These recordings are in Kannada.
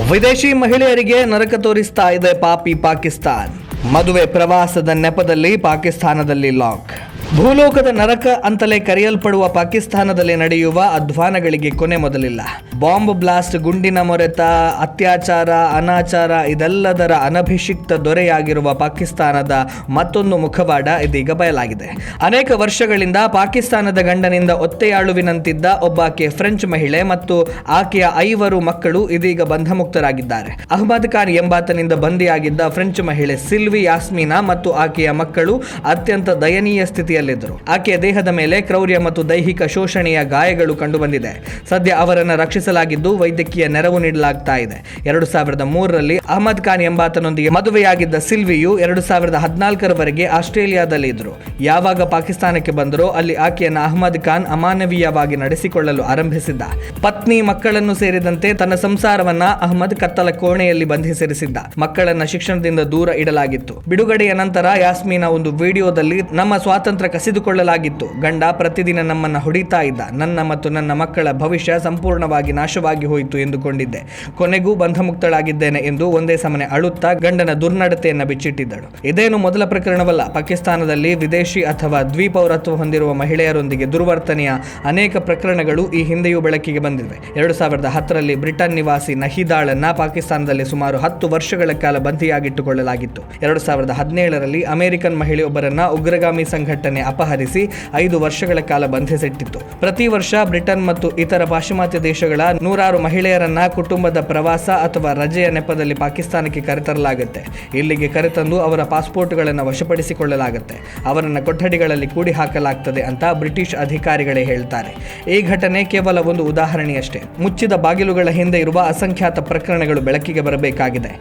ವಿದೇಶಿ ಮಹಿಳೆಯರಿಗೆ ನರಕ ತೋರಿಸ್ತಾ ಇದೆ ಪಾಪಿ ಪಾಕಿಸ್ತಾನ್. ಮದುವೆ ಪ್ರವಾಸದ ನೆಪದಲ್ಲಿ ಪಾಕಿಸ್ತಾನದಲ್ಲಿ ಲಾಕ್. ಭೂಲೋಕದ ನರಕ ಅಂತಲೇ ಕರೆಯಲ್ಪಡುವ ಪಾಕಿಸ್ತಾನದಲ್ಲಿ ನಡೆಯುವ ಅಧ್ವಾನಗಳಿಗೆ ಕೊನೆ ಮೊದಲಿಲ್ಲ. ಬಾಂಬ್ ಬ್ಲಾಸ್ಟ್, ಗುಂಡಿನ ಮೊರೆತ, ಅತ್ಯಾಚಾರ, ಅನಾಚಾರ ಇದೆಲ್ಲದರ ಅನಭಿಷಿಕ್ತ ದೊರೆಯಾಗಿರುವ ಪಾಕಿಸ್ತಾನದ ಮತ್ತೊಂದು ಮುಖವಾಡ ಇದೀಗ ಬಯಲಾಗಿದೆ. ಅನೇಕ ವರ್ಷಗಳಿಂದ ಪಾಕಿಸ್ತಾನದ ಗಂಡನಿಂದ ಒತ್ತೆಯಾಳುವಿನಂತಿದ್ದ ಒಬ್ಬಾಕೆ ಫ್ರೆಂಚ್ ಮಹಿಳೆ ಮತ್ತು ಆಕೆಯ 5 ಮಕ್ಕಳು ಇದೀಗ ಬಂಧಮುಕ್ತರಾಗಿದ್ದಾರೆ. ಅಹ್ಮದ್ ಖಾನ್ ಎಂಬಾತನಿಂದ ಬಂದಿಯಾಗಿದ್ದ ಫ್ರೆಂಚ್ ಮಹಿಳೆ ಸಿಲ್ವಿ ಯಾಸ್ಮೀನಾ ಮತ್ತು ಆಕೆಯ ಮಕ್ಕಳು ಅತ್ಯಂತ ದಯನೀಯ ಸ್ಥಿತಿಯಲ್ಲಿದ್ದರು. ಆಕೆಯ ದೇಹದ ಮೇಲೆ ಕ್ರೌರ್ಯ ಮತ್ತು ದೈಹಿಕ ಶೋಷಣೆಯ ಗಾಯಗಳು ಕಂಡುಬಂದಿದೆ. ಸದ್ಯ ಅವರನ್ನು ರಕ್ಷಿಸಲಾಗಿದ್ದು ವೈದ್ಯಕೀಯ ನೆರವು ನೀಡಲಾಗ್ತಾ ಇದೆ. 2003ರಲ್ಲಿ ಅಹ್ಮದ್ ಖಾನ್ ಎಂಬಾತನೊಂದಿಗೆ ಮದುವೆಯಾಗಿದ್ದ ಸಿಲ್ವಿಯು 2014ರವರೆಗೆ ಆಸ್ಟ್ರೇಲಿಯಾದಲ್ಲಿ ಇದ್ರು. ಯಾವಾಗ ಪಾಕಿಸ್ತಾನಕ್ಕೆ ಬಂದರೋ ಅಲ್ಲಿ ಆಕೆಯನ್ನು ಅಹ್ಮದ್ ಖಾನ್ ಅಮಾನವೀಯವಾಗಿ ನಡೆಸಿಕೊಳ್ಳಲು ಆರಂಭಿಸಿದ್ದ. ಪತ್ನಿ, ಮಕ್ಕಳನ್ನು ಸೇರಿದಂತೆ ತನ್ನ ಸಂಸಾರವನ್ನ ಅಹ್ಮದ್ ಕತ್ತಲ ಕೋಣೆಯಲ್ಲಿ ಬಂಧಿಸಿರಿಸಿದ್ದ. ಮಕ್ಕಳನ್ನ ಶಿಕ್ಷಣದಿಂದ ದೂರ ಇಡಲಾಗಿತ್ತು. ಬಿಡುಗಡೆಯ ನಂತರ ಯಾಸ್ಮೀನಾ ಒಂದು ವಿಡಿಯೋದಲ್ಲಿ, ನಮ್ಮ ಸ್ವಾತಂತ್ರ್ಯ ಕಸಿದುಕೊಳ್ಳಲಾಗಿತ್ತು, ಗಂಡ ಪ್ರತಿದಿನ ನಮ್ಮನ್ನ ಹೊಡಿತಾ ಇದ್ದ, ನನ್ನ ಮತ್ತು ನನ್ನ ಮಕ್ಕಳ ಭವಿಷ್ಯ ಸಂಪೂರ್ಣವಾಗಿ ನಾಶವಾಗಿ ಹೋಯಿತು ಎಂದುಕೊಂಡಿದ್ದೆ, ಕೊನೆಗೂ ಬಂಧಮುಕ್ತಳಾಗಿದ್ದೇನೆ ಎಂದು ಒಂದೇ ಸಮನೆ ಅಳುತ್ತಾ ಗಂಡನ ದುರ್ನಡತೆಯನ್ನ ಬಿಚ್ಚಿಟ್ಟಿದ್ದಳು. ಇದೇನು ಮೊದಲ ಪ್ರಕರಣವಲ್ಲ. ಪಾಕಿಸ್ತಾನದಲ್ಲಿ ವಿದೇಶಿ ಅಥವಾ ದ್ವಿಪೌರತ್ವ ಹೊಂದಿರುವ ಮಹಿಳೆಯರೊಂದಿಗೆ ದುರ್ವರ್ತನೆಯ ಅನೇಕ ಪ್ರಕರಣಗಳು ಈ ಹಿಂದೆಯೂ ಬೆಳಕಿಗೆ ಬಂದಿವೆ. 2010ರಲ್ಲಿ ಬ್ರಿಟನ್ ನಿವಾಸಿ ನಹಿದಾಳನ್ನ ಪಾಕಿಸ್ತಾನದಲ್ಲಿ ಸುಮಾರು 10 ವರ್ಷಗಳ ಕಾಲ ಬಂಧಿಯಾಗಿಟ್ಟುಕೊಳ್ಳಲಾಗಿತ್ತು. 2017ರಲ್ಲಿ ಅಮೆರಿಕನ್ ಮಹಿಳೆಯೊಬ್ಬರನ್ನ ಉಗ್ರಗಾಮಿ ಸಂಘಟನೆ ಅಪಹರಿಸಿ 5 ವರ್ಷಗಳ ಕಾಲ ಬಂಧಿಸಿಟ್ಟಿತ್ತು. ಪ್ರತಿ ವರ್ಷ ಬ್ರಿಟನ್ ಮತ್ತು ಇತರ ಪಾಶ್ಚಿಮಾತ್ಯ ದೇಶಗಳ 100 ಮಹಿಳೆಯರನ್ನ ಕುಟುಂಬದ ಪ್ರವಾಸ ಅಥವಾ ರಜೆಯ ನೆಪದಲ್ಲಿ ಪಾಕಿಸ್ತಾನಕ್ಕೆ ಕರೆತರಲಾಗುತ್ತೆ. ಇಲ್ಲಿಗೆ ಕರೆತಂದು ಅವರ ಪಾಸ್ಪೋರ್ಟ್ಗಳನ್ನು ವಶಪಡಿಸಿಕೊಳ್ಳಲಾಗುತ್ತೆ, ಅವರನ್ನು ಕೊಠಡಿಗಳಲ್ಲಿ ಕೂಡಿ ಹಾಕಲಾಗ್ತದೆ ಅಂತ ಬ್ರಿಟಿಷ್ ಅಧಿಕಾರಿಗಳೇ ಹೇಳ್ತಾರೆ. ಈ ಘಟನೆ ಕೇವಲ ಒಂದು ಉದಾಹರಣೆಯಷ್ಟೇ. ಮುಚ್ಚಿದ ಬಾಗಿಲುಗಳ ಹಿಂದೆ ಇರುವ ಅಸಂಖ್ಯಾತ ಪ್ರಕರಣಗಳು ಬೆಳಕಿಗೆ ಬರಬೇಕಾಗಿದೆ.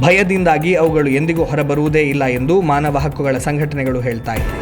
ಭಯದಿಂದಾಗಿ ಅವುಗಳು ಎಂದಿಗೂ ಹೊರಬರುವುದೇ ಇಲ್ಲ ಎಂದು ಮಾನವ ಹಕ್ಕುಗಳ ಸಂಘಟನೆಗಳು ಹೇಳ್ತಾ ಇವೆ.